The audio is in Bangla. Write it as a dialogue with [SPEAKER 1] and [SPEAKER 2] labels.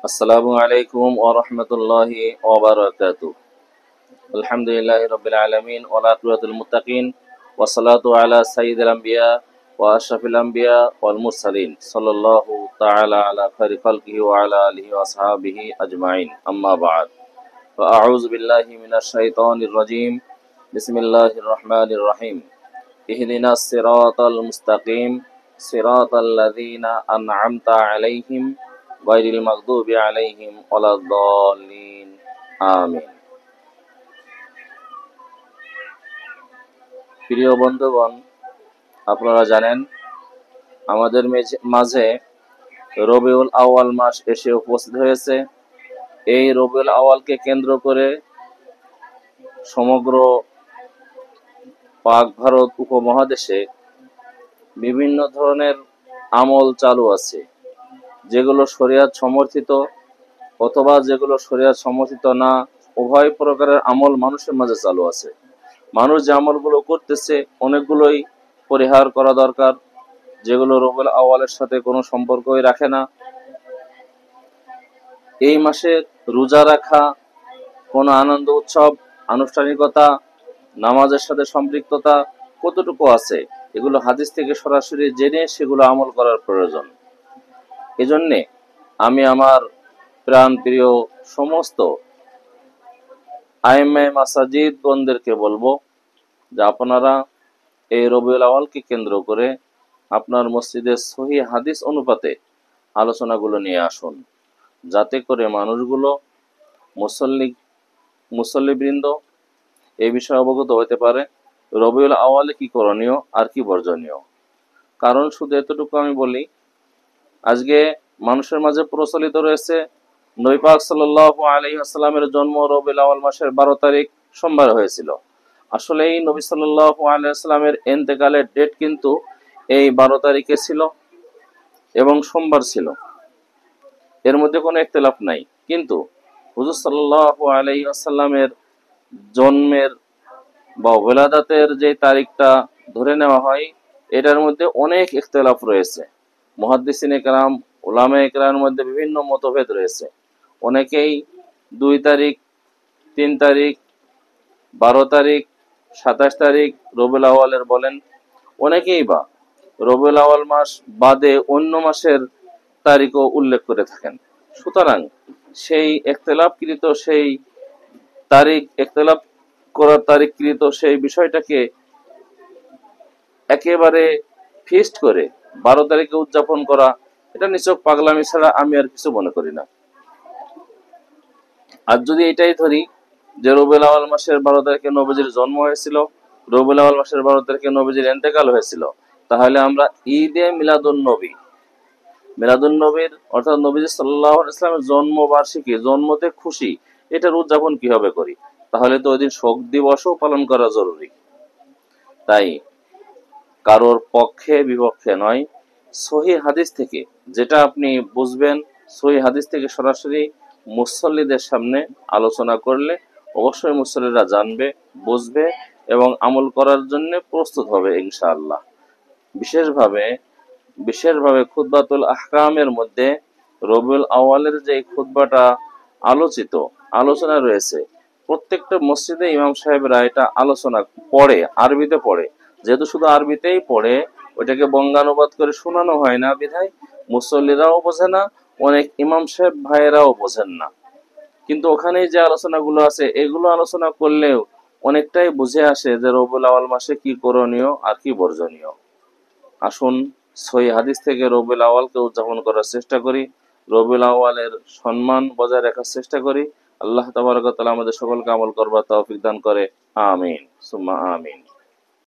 [SPEAKER 1] আসসালামু আলাইকুম ওয়া রাহমাতুল্লাহি ওয়া বারাকাতুহু। আলহামদুলিল্লাহি রাব্বিল আলামিন ওয়া আকিবাতুল মুত্তাকিন ওয়া সালাতু আলা সাইয়্যিদিল আমবিয়া ওয়া আশরাফিল আমবিয়া ওয়াল মুরসালিন সাল্লাল্লাহু তাআলা আলা খায়রি খালকিহি ওয়া আলা আলিহি ওয়া আসহাবিহি আজমাইন। আম্মা বা'দ। فأعوذ بالله من الشيطان الرجيم بسم الله الرحمن الرحيم اهدنا الصراط المستقيم صراط الذين أنعمت عليهم غير المغضوب عليهم ولا الضالين آمين। প্রিয় বন্ধুগণ, আপনারা জানেন আমাদের মাঝে রবিউল আউয়াল মাস এসে উপস্থিত হয়েছে। এই রবিউল আউয়ালকে কেন্দ্র করে সমগ্র পাক ভারত উপমহাদেশে বিভিন্ন ধরনের আমল চালু আছে, যেগুলো শরিয়ত সমর্থিত অথবা যেগুলো শরিয়ত সমর্থিত না, উভয় প্রকারের আমল মানুষের মাঝে চালু আছে। মানুষ যে আমলগুলো করতেছে অনেকগুলোই পরিহার করা দরকার, যেগুলো রবিউল আউয়ালের সাথে কোনো সম্পর্কই রাখে না। এই মাসে রোজা রাখা, কোনো আনন্দ উৎসব আনুষ্ঠানিকতা, নামাজের সাথে সম্পৃক্ততা কতটুকু আছে, এগুলো হাদিস থেকে সরাসরি জেনে সেগুলো আমল করার প্রয়োজন। এজন্যে আমি আমার প্রাণ প্রিয় সমস্ত আইম্মায়ে মাসাজিদ গণদেরকে বলবো যে আপনারা এই রবিউল আউয়ালকে কেন্দ্র করে আপনার মসজিদের সহিহ হাদিস অনুপাতে আলোচনাগুলো নিয়ে আসুন, যাতে করে মানুষগুলো মুসল্লিবৃন্দ এই বিষয়ে অবগত হতে পারে রবিউল আউয়ালে কি করণীয় আর কি বর্জনীয়। কারণ শুধু এতটুকু আমি বলি, আজকে মানুষের মাঝে প্রচলিত রয়েছে নবী পাক সাল্লাল্লাহু আলাইহি ওয়াসাল্লামের জন্ম রবিউল আউয়াল মাসের 12 তারিখ সোমবার হয়েছিল। আসলে এই নবী সাল্লাল্লাহু আলাইহি ওয়াসাল্লামের ইন্তেকালের ডেট কিন্তু এই 12 তারিখে ছিল এবং সোমবার ছিল, এর মধ্যে কোনো ইখতিলাফ নাই। কিন্তু হুজুর সাল্লাল্লাহু আলাইহি ওয়াসাল্লামের জন্মের বা ওলাদাতের যে তারিখটা ধরে নেওয়া হয়, এটার মধ্যে অনেক ইখতিলাফ রয়েছে। মুহাদ্দিসিনে কেরাম, উলামায়ে কেরামের মধ্যে বিভিন্ন মতভেদ রয়েছে। অনেকেই 2 তারিখ, 3 তারিখ, 12 তারিখ, 27 তারিখ রবিউল আউয়ালের বলেন, অনেকেই বা রবিউল আউয়াল মাস বাদে অন্য মাসের তারিখও উল্লেখ করে থাকেন। সুতরাং সেই ইখতিলাফকৃত সেই তারিখ, ইখতিলাফ করার তারিখকৃত সেই বিষয়টাকে একেবারে ফিক্সড করে 12 তারিখে উদযাপন করা, এটা নিছক পাগলামি ছাড়া আমি আর কিছু মনে করি না। আর যদি এটাই ধরি যে রবিউল আউয়াল মাসের 12 তারিখে নবীজির জন্ম হয়েছিল, রবিউল আউয়াল মাসের 12 তারিখে নবীজির ইন্তেকাল হয়েছিল, তাহলে আমরা ঈদে মিলাদুন নবীর অর্থাৎ নবীজি সাল্লাল্লাহু আলাইহি ওয়াসাল্লামের জন্মবার্ষিকী, জন্মতে খুশি, এটার উদযাপন কিভাবে করি? তাহলে তো ওই দিন শোক দিবসও পালন করা জরুরি। তাই কারোর পক্ষে বিপক্ষে নয়, সহিহ হাদিস থেকে যেটা আপনি বুঝবেন, সহিহ হাদিস থেকে সরাসরি মুসল্লিদের সামনে আলোচনা করলে অবশ্যই মুসল্লিরা জানবে, বুঝবে এবং আমল করার জন্য প্রস্তুত হবে ইনশাআল্লাহ। বিশেষভাবে খুতবাতুল আহকামের মধ্যে রবিউল আউয়ালের যে খুতবাটা আলোচনা রয়েছে, প্রত্যেকটা মসজিদে ইমাম সাহেবরা এটা আলোচনা পড়ে, আরবিতে পড়ে। যেহেতু শুধু আরবিতেই পড়ে, ওইটাকে বঙ্গানুবাদ করে শোনানো হয় না বিধায় মুসল্লিরাও বোঝে না, অনেক ইমাম সাহেব ভাইয়েরাও বোঝেন না। কিন্তু ওখানে যে আলোচনাগুলো আছে, এগুলো আলোচনা করলেও অনেকটাই বুঝে আসে যে রবিউল আউয়াল মাসে কি করণীয় আর কি বর্জনীয়। আসুন সহিহ হাদিস থেকে রবিউল আউয়ালকে উদযাপন করার চেষ্টা করি, রবিউল আউয়ালের সম্মান বজায় রাখার চেষ্টা করি। আল্লাহ তাবারক ওয়া তাআলা আমাদের সকলকে আমল করবার তৌফিক দান করে। আমিন সুম্মা আমিন।